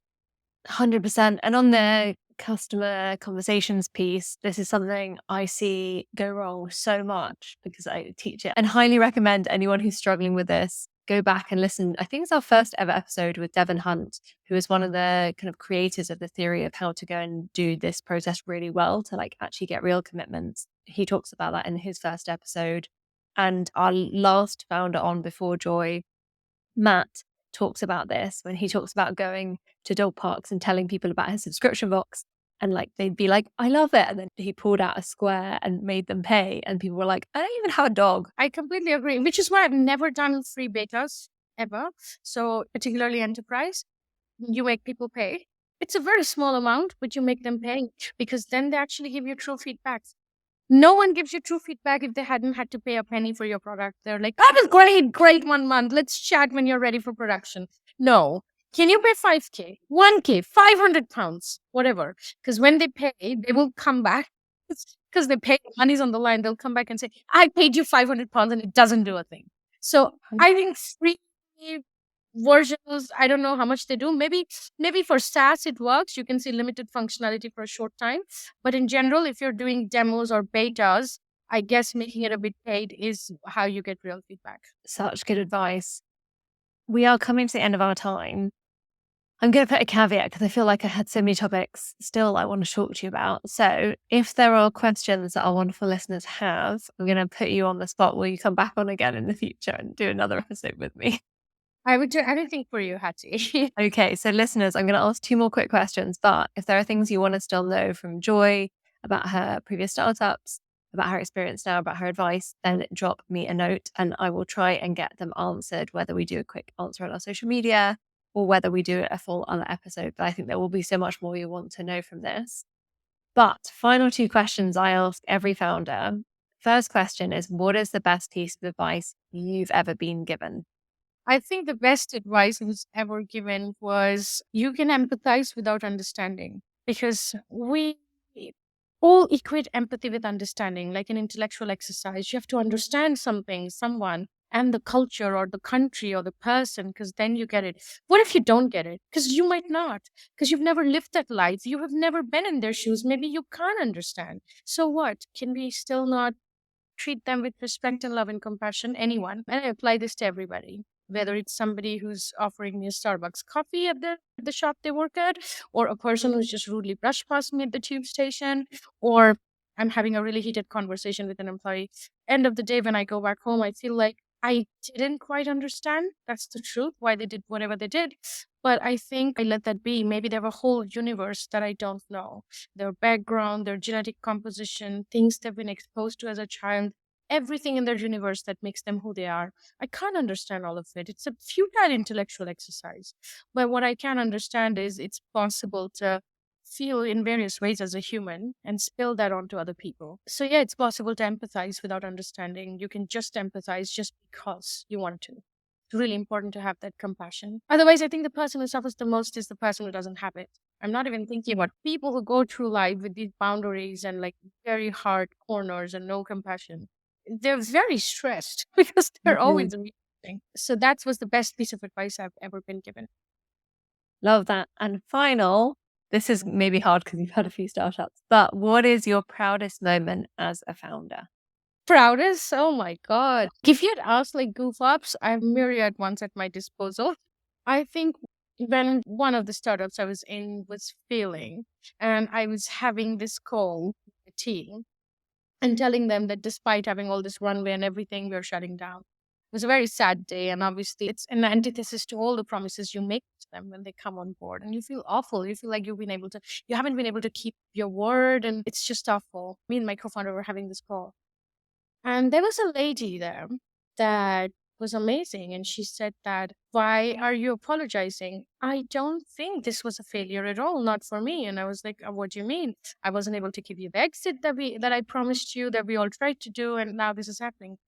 100%. And on the customer conversations piece, this is something I see go wrong so much because I teach it and highly recommend anyone who's struggling with this go back and listen. I think it's our first ever episode with Devon Hunt, who is one of the kind of creators of the theory of how to go and do this process really well to like actually get real commitments. He talks about that in his first episode. And our last founder on before Joy, Matt, talks about this when he talks about going to dog parks and telling people about his subscription box. And like they'd be like, I love it. And then he pulled out a square and made them pay. And people were like, I don't even have a dog. I completely agree, which is why I've never done free betas ever. So, particularly enterprise, you make people pay. It's a very small amount, but you make them pay because then they actually give you true feedback. No one gives you true feedback if they hadn't had to pay a penny for your product. They're like, that was great 1 month. Let's chat when you're ready for production. No. Can you pay 5K, 1K, £500, whatever? Because when they pay, they will come back. Because they pay, money's on the line. They'll come back and say, I paid you £500 and it doesn't do a thing. So I think free versions, I don't know how much they do. Maybe for SaaS it works. You can see limited functionality for a short time. But in general, if you're doing demos or betas, I guess making it a bit paid is how you get real feedback. Such good advice. We are coming to the end of our time. I'm going to put a caveat because I feel like I had so many topics still I want to talk to you about. So if there are questions that our wonderful listeners have, I'm going to put you on the spot. Will you come back on again in the future and do another episode with me? I would do anything for you, Hattie. Okay, so listeners, I'm going to ask 2 more quick questions. But if there are things you want to still know from Joy about her previous startups, about her experience now, about her advice, then drop me a note and I will try and get them answered, whether we do a quick answer on our social media or whether we do a full other episode. But I think there will be so much more you want to know from this. But final 2 questions I ask every founder. First question is, what is the best piece of advice you've ever been given? I think the best advice I was ever given was you can empathize without understanding, because we all equate empathy with understanding, like an intellectual exercise. You have to understand something, someone, and the culture or the country or the person, because then you get it. What if you don't get it? Because you might not, because you've never lived that life. You have never been in their shoes. Maybe you can't understand. So what? Can we still not treat them with respect and love and compassion? Anyone. And I apply this to everybody, whether it's somebody who's offering me a Starbucks coffee at the shop they work at, or a person who's just rudely brushed past me at the tube station, or I'm having a really heated conversation with an employee. End of the day, when I go back home, I feel like I didn't quite understand. That's the truth, why they did whatever they did. But I think I let that be. Maybe they have a whole universe that I don't know. Their background, their genetic composition, things they've been exposed to as a child, everything in their universe that makes them who they are. I can't understand all of it. It's a futile intellectual exercise. But what I can understand is it's possible to feel in various ways as a human and spill that onto other people. So, yeah, it's possible to empathize without understanding. You can just empathize just because you want to. It's really important to have that compassion. Otherwise, I think the person who suffers the most is the person who doesn't have it. I'm not even thinking about people who go through life with these boundaries and like very hard corners and no compassion. They're very stressed because they're Mhm. always amazing. So that was the best piece of advice I've ever been given. Love that. And final, this is maybe hard because you've had a few startups, but what is your proudest moment as a founder? Proudest? Oh my God. If you'd asked like goof ups, I have myriad ones at my disposal. I think when one of the startups I was in was failing and I was having this call with the team and telling them that despite having all this runway and everything, we're shutting down. It was a very sad day. And obviously, it's an antithesis to all the promises you make to them when they come on board. And you feel awful. You feel like you haven't been able to keep your word. And it's just awful. Me and my co founder were having this call. And there was a lady there that was amazing. And she said that, why are you apologizing? I don't think this was a failure at all, not for me. And I was like, what do you mean? I wasn't able to give you the exit that I promised you, that we all tried to do, and now this is happening.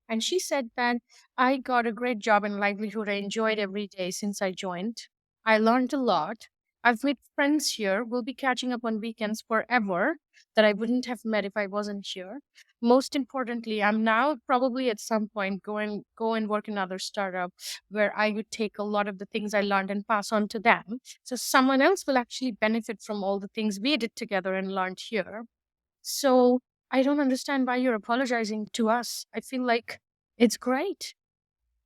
And she said that I got a great job and livelihood. I enjoyed every day since I joined. I learned a lot. I've made friends here. We'll be catching up on weekends forever that I wouldn't have met if I wasn't here. Most importantly, I'm now probably at some point go and work in another startup where I would take a lot of the things I learned and pass on to them. So someone else will actually benefit from all the things we did together and learned here. So I don't understand why you're apologizing to us. I feel like it's great.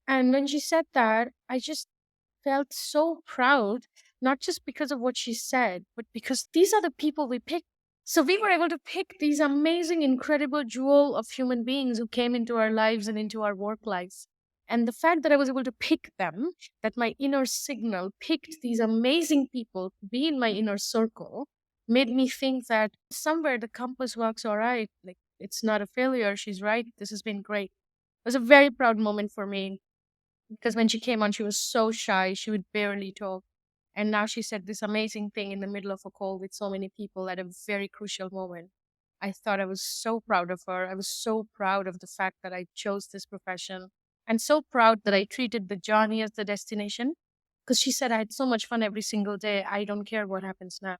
And when she said that, I just felt so proud, not just because of what she said, but because these are the people we picked. So we were able to pick these amazing, incredible jewel of human beings who came into our lives and into our work lives. And the fact that I was able to pick them, that my inner signal picked these amazing people to be in my inner circle, made me think that somewhere the compass works all right. Like, it's not a failure. She's right. This has been great. It was a very proud moment for me because when she came on, she was so shy. She would barely talk. And now she said this amazing thing in the middle of a call with so many people at a very crucial moment. I thought I was so proud of her. I was so proud of the fact that I chose this profession and so proud that I treated the journey as the destination because she said I had so much fun every single day. I don't care what happens now.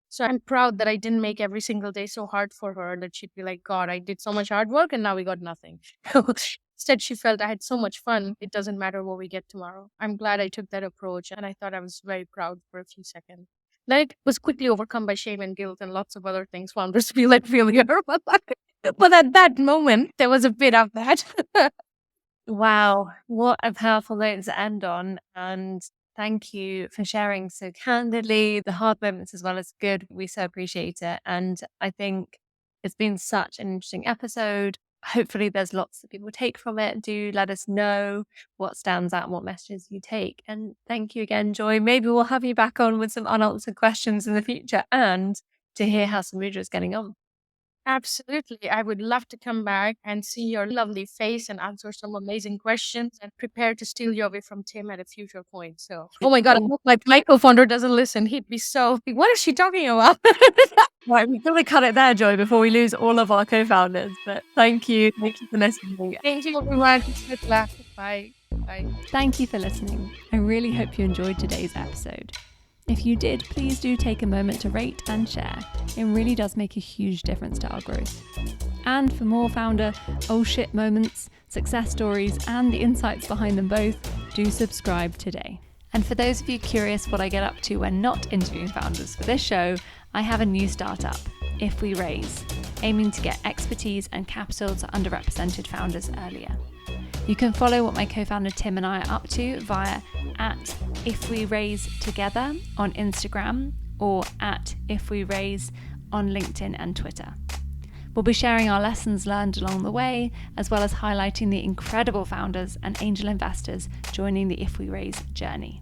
So I'm proud that I didn't make every single day so hard for her that she'd be like, God, I did so much hard work and now we got nothing. Instead, she felt I had so much fun. It doesn't matter what we get tomorrow. I'm glad I took that approach and I thought I was very proud for a few seconds. Like, was quickly overcome by shame and guilt and lots of other things founders feel like failure. But at that moment, there was a bit of that. Wow, what a powerful note to end on. And thank you for sharing so candidly the hard moments as well as good. We so appreciate it. And I think it's been such an interesting episode. Hopefully, there's lots that people take from it. Do let us know what stands out and what messages you take. And thank you again, Joy. Maybe we'll have you back on with some unanswered questions in the future and to hear how Samudra is getting on. Absolutely. I would love to come back and see your lovely face and answer some amazing questions and prepare to steal you away from Tim at a future point. So, oh my God, I hope my co-founder doesn't listen. He'd be so, what is she talking about? Right, we've got to cut it there, Joy, before we lose all of our co-founders. But thank you. Thank you for listening. Thank you, everyone. Good luck. Bye. Bye. Thank you for listening. I really hope you enjoyed today's episode. If you did, please do take a moment to rate and share. It really does make a huge difference to our growth. And for more founder oh shit moments, success stories, and the insights behind them both, do subscribe today. And for those of you curious what I get up to when not interviewing founders for this show, I have a new startup, If We Raise, aiming to get expertise and capital to underrepresented founders earlier. You can follow what my co-founder Tim and I are up to via @IfWeRaiseTogether on Instagram or @IfWeRaise on LinkedIn and Twitter. We'll be sharing our lessons learned along the way, as well as highlighting the incredible founders and angel investors joining the If We Raise journey.